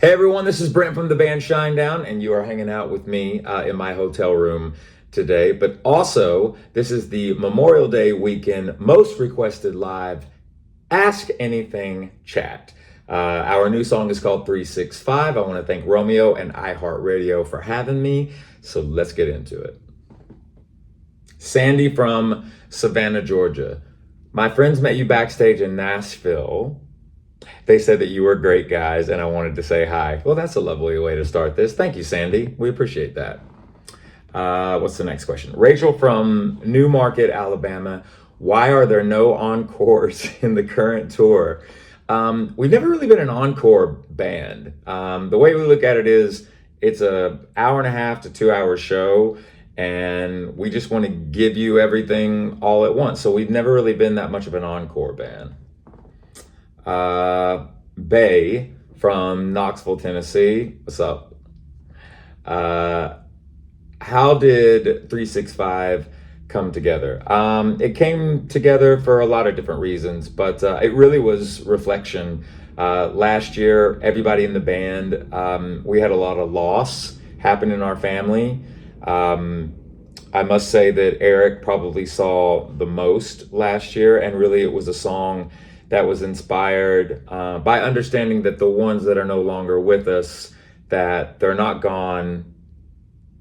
Hey everyone, this is Brent from the band Shinedown, and you are hanging out with me in my hotel room today. But also, this is the Memorial Day weekend most requested live Ask Anything Chat. Our new song is called 365. I want to thank Romeo and iHeartRadio for having me. So let's get into it. Sandy from Savannah, Georgia. My friends met you backstage in Nashville. They said that you were great guys, and I wanted to say hi. Well, that's a lovely way to start this. Thank you, Sandy. We appreciate that. What's the next question? Rachel from Newmarket, Alabama. Why are there no encores in the current tour? We've never really been an encore band. The way we look at it is it's an hour and a half to 2 hour show, and we just want to give you everything all at once. So we've never really been that much of an encore band. Bay from Knoxville, Tennessee. What's up? How did 365 come together? It came together for a lot of different reasons, but it really was reflection. Last year, everybody in the band, we had a lot of loss happen in our family. I must say that Eric probably saw the most last year, and really it was a song that was inspired by understanding that the ones that are no longer with us, that they're not gone,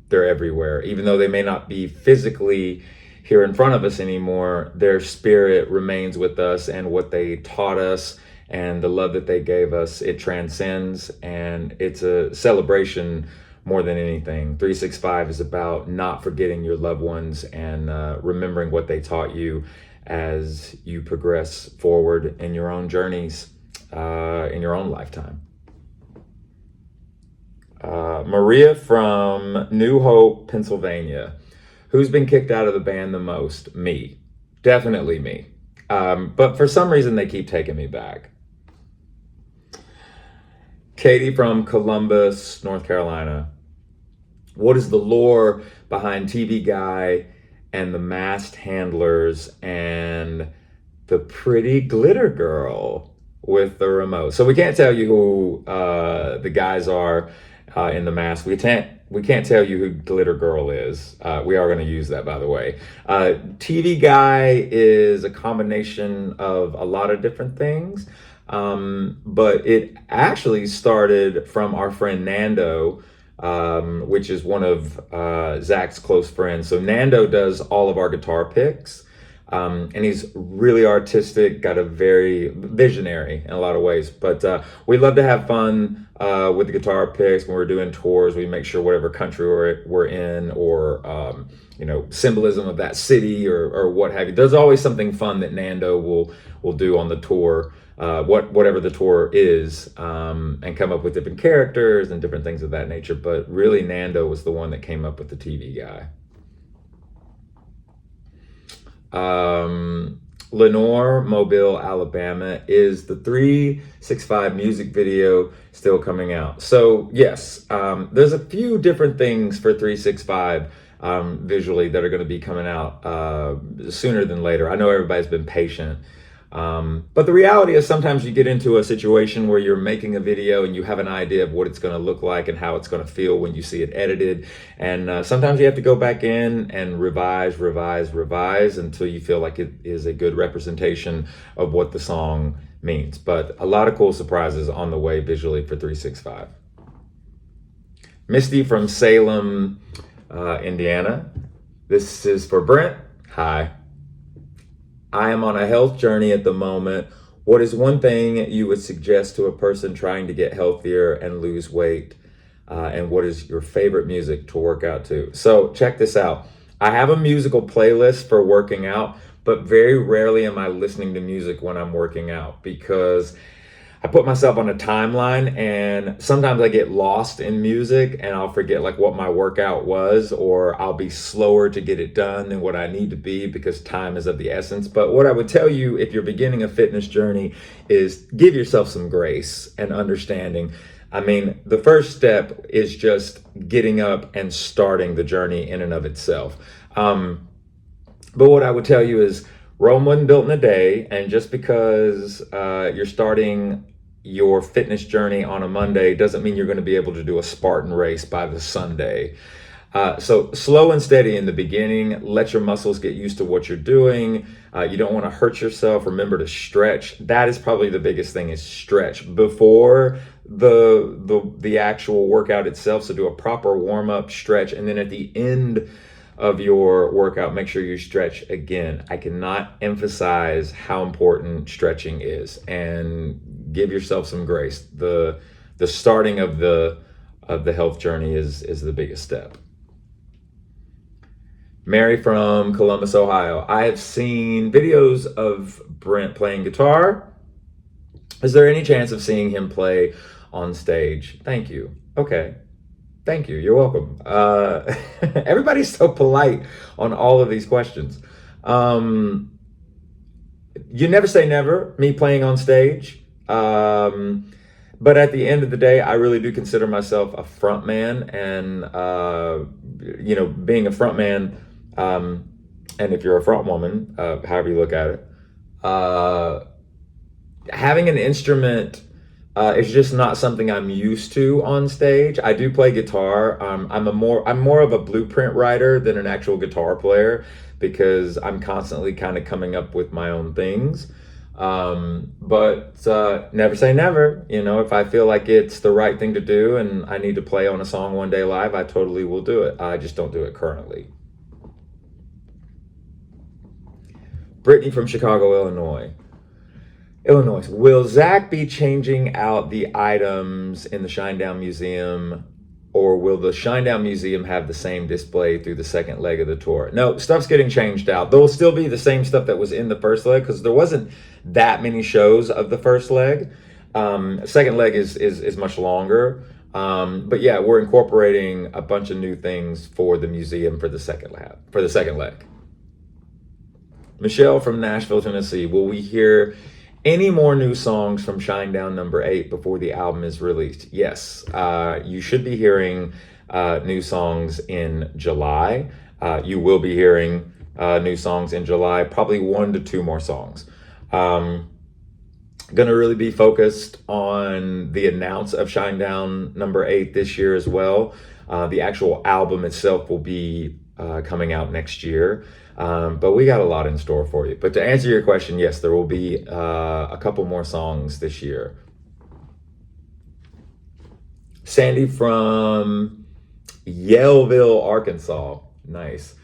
they're everywhere. Even though they may not be physically here in front of us anymore, their spirit remains with us, and what they taught us and the love that they gave us, it transcends, and it's a celebration more than anything. 365 is about not forgetting your loved ones and remembering what they taught you as you progress forward in your own journeys, in your own lifetime. Maria from New Hope, Pennsylvania. Who's been kicked out of the band the most? Me. Definitely me. But for some reason, they keep taking me back. Katie from Columbus, North Carolina. What is the lore behind TV Guy and the masked handlers and the pretty glitter girl with the remote? So we can't tell you who the guys are in the mask. We can't tell you who glitter girl is. We are going to use that, by the way. TV Guy is a combination of a lot of different things, but it actually started from our friend Nando, which is one of Zach's close friends. So Nando does all of our guitar picks, and he's really artistic, got a very visionary in a lot of ways. But we love to have fun with the guitar picks when we're doing tours. We make sure whatever country we're in, or symbolism of that city, or what have you. There's always something fun that Nando will do on the tour. Whatever the tour is, and come up with different characters and different things of that nature. But really, Nando was the one that came up with the TV Guy. Lenore, Mobile, Alabama. Is the 365 music video still coming out? So yes, there's a few different things for 365 visually that are going to be coming out sooner than later. I know everybody's been patient. But the reality is sometimes you get into a situation where you're making a video and you have an idea of what it's going to look like and how it's going to feel when you see it edited. And sometimes you have to go back in and revise until you feel like it is a good representation of what the song means. But a lot of cool surprises on the way visually for 365. Misty from Salem, Indiana. This is for Brent. Hi. I am on a health journey at the moment. What is one thing you would suggest to a person trying to get healthier and lose weight? And what is your favorite music to work out to? So check this out. I have a musical playlist for working out, but very rarely am I listening to music when I'm working out, because I put myself on a timeline, and sometimes I get lost in music and I'll forget like what my workout was, or I'll be slower to get it done than what I need to be because time is of the essence. But what I would tell you if you're beginning a fitness journey is give yourself some grace and understanding. I mean, the first step is just getting up and starting the journey in and of itself. But what I would tell you is Rome wasn't built in a day, and just because you're starting your fitness journey on a Monday doesn't mean you're going to be able to do a Spartan race by the Sunday. So slow and steady in the beginning. Let your muscles get used to what you're doing. You don't want to hurt yourself. Remember to stretch. That is probably the biggest thing, is stretch before the actual workout itself. So do a proper warm up, stretch, and then at the end of your workout, make sure you stretch again. I cannot emphasize how important stretching is, and give yourself some grace. The starting of the health journey is the biggest step. Mary from Columbus, Ohio. I have seen videos of Brent playing guitar. Is there any chance of seeing him play on stage? Thank you. Okay. Thank you. You're welcome. Everybody's so polite on all of these questions. You never say never, me playing on stage. But at the end of the day, I really do consider myself a front man. And, being a front man, and if you're a front woman, however you look at it, having an instrument it's just not something I'm used to on stage. I do play guitar. I'm more of a blueprint writer than an actual guitar player, because I'm constantly kind of coming up with my own things. But never say never. If I feel like it's the right thing to do and I need to play on a song one day live, I totally will do it. I just don't do it currently. Brittany from Chicago, Illinois. Will Zach be changing out the items in the Shinedown Museum, or will the Shinedown Museum have the same display through the second leg of the tour? No, stuff's getting changed out. There'll still be the same stuff that was in the first leg, because there wasn't that many shows of the first leg. Second leg is much longer. But yeah, we're incorporating a bunch of new things for the museum for the second leg. Michelle from Nashville, Tennessee. Will we hear any more new songs from Shinedown number 8 before the album is released? Yes, you should be hearing new songs in July. You will be hearing new songs in July, probably 1 to 2 more songs. Gonna really be focused on the announce of Shinedown number 8 this year as well. The actual album itself will be coming out next year. But we got a lot in store for you. But to answer your question, yes, there will be a couple more songs this year. Sandy from Yellville, Arkansas. Nice.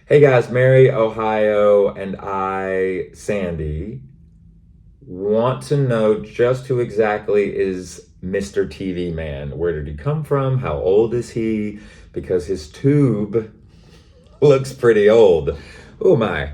Hey guys, Mary, Ohio, and I, Sandy, want to know just who exactly is Mr. TV Man. Where did he come from? How old is he? Because his tube looks pretty old. Oh my.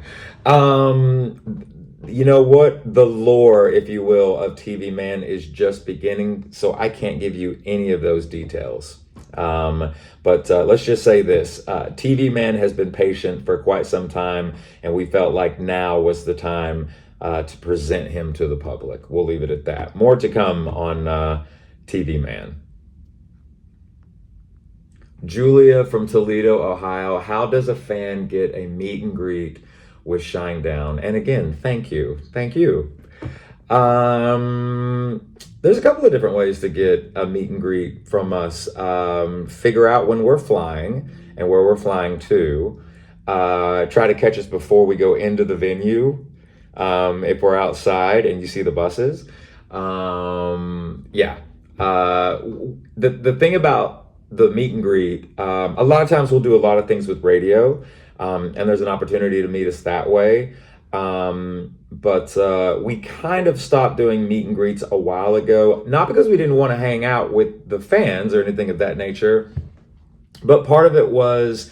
You know what? The lore, if you will, of TV Man is just beginning, so I can't give you any of those details. But let's just say this. TV Man has been patient for quite some time, and we felt like now was the time to present him to the public. We'll leave it at that. More to come on TV Man. Julia from Toledo, Ohio. How does a fan get a meet and greet with Shinedown? And again, thank you. There's a couple of different ways to get a meet and greet from us. Figure out when we're flying and where we're flying to. Try to catch us before we go into the venue. If we're outside and you see the buses. The thing about the meet and greet, a lot of times we'll do a lot of things with radio, and there's an opportunity to meet us that way. But we kind of stopped doing meet and greets a while ago, not because we didn't want to hang out with the fans or anything of that nature, but part of it was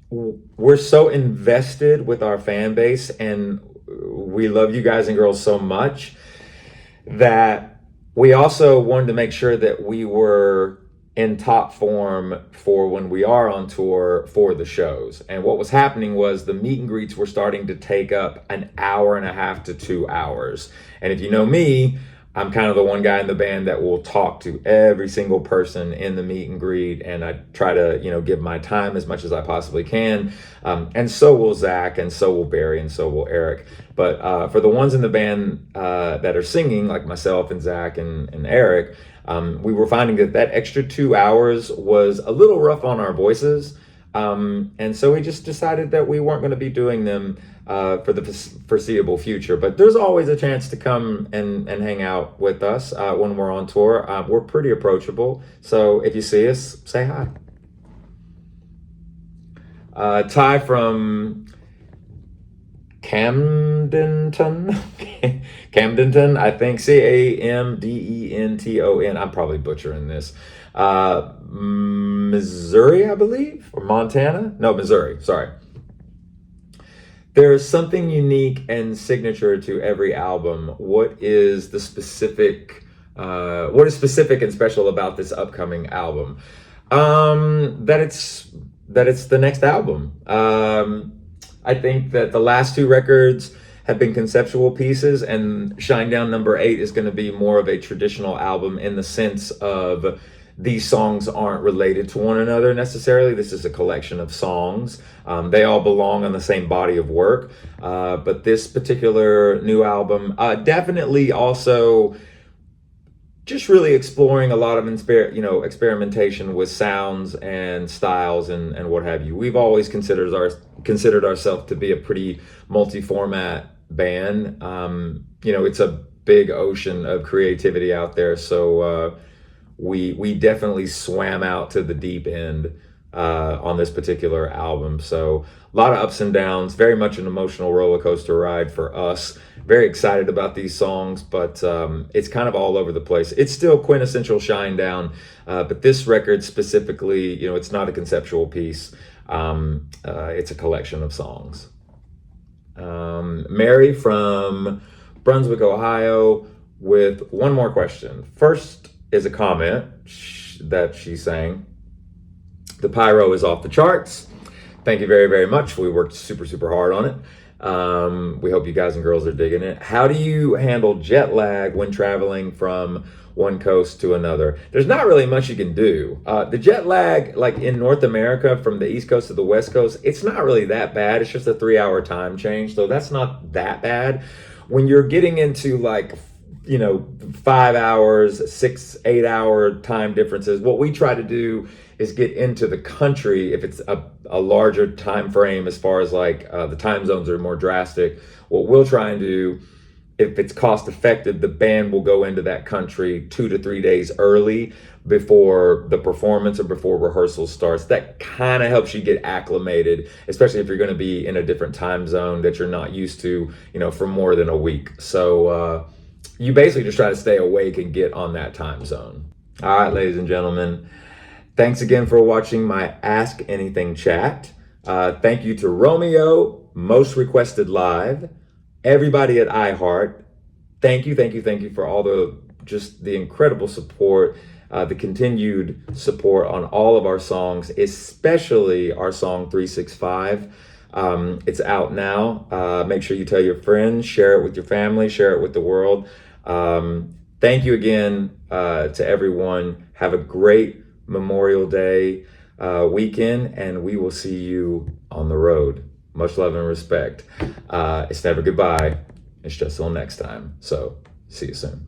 we're so invested with our fan base, and we love you guys and girls so much that we also wanted to make sure that we were in top form for when we are on tour for the shows. And what was happening was the meet and greets were starting to take up an hour and a half to 2 hours. And if you know me, I'm kind of the one guy in the band that will talk to every single person in the meet and greet, and I try to, give my time as much as I possibly can. And so will Zach, and so will Barry, and so will Eric. But for the ones in the band that are singing, like myself and Zach and Eric, we were finding that extra 2 hours was a little rough on our voices. And so we just decided that we weren't going to be doing them for the foreseeable future. But there's always a chance to come and hang out with us when we're on tour. We're pretty approachable. So if you see us, say hi. Ty from Camdenton, I think, Camdenton. I'm probably butchering this. Missouri, I believe, or Montana? No, Missouri, sorry. There's something unique and signature to every album. What is specific and special about this upcoming album? That it's the next album. I think that the last two records have been conceptual pieces, and Shinedown #8 is going to be more of a traditional album in the sense of these songs aren't related to one another necessarily. This is a collection of songs. They all belong on the same body of work. But this particular new album, definitely also just really exploring a lot of experimentation with sounds and styles and what have you. We've always considered ourselves to be a pretty multi-format band. It's a big ocean of creativity out there. So we definitely swam out to the deep end on this particular album. So a lot of ups and downs, very much an emotional roller coaster ride for us. Very excited about these songs, but it's kind of all over the place. It's still quintessential Shinedown, but this record specifically, it's not a conceptual piece. It's a collection of songs. Mary from Brunswick, Ohio, with one more question. First is a comment that she's saying, the pyro is off the charts. Thank you very, very much. We worked super, super hard on it. We hope you guys and girls are digging it. How do you handle jet lag when traveling from one coast to another? There's not really much you can do. The jet lag, like in North America from the East Coast to the West Coast, it's not really that bad. It's just a 3-hour time change, so that's not that bad. When you're getting into 5 hours, 6-8 hour time differences, what we try to do is get into the country if it's a larger time frame, as far as the time zones are more drastic. What we'll try and do, if it's cost effective, the band will go into that country 2 to 3 days early before the performance or before rehearsal starts. That kind of helps you get acclimated, especially if you're going to be in a different time zone that you're not used to, for more than a week. So you basically just try to stay awake and get on that time zone. All right, ladies and gentlemen, thanks again for watching my Ask Anything chat. Thank you to Romeo, Most Requested Live, everybody at iHeart. Thank you for all the incredible support, the continued support on all of our songs, especially our song 365. It's out now. Make sure you tell your friends, share it with your family, share it with the world. Thank you again to everyone. Have a great Memorial Day weekend, and we will see you on the road. Much love and respect. It's never goodbye. It's just till next time. So see you soon.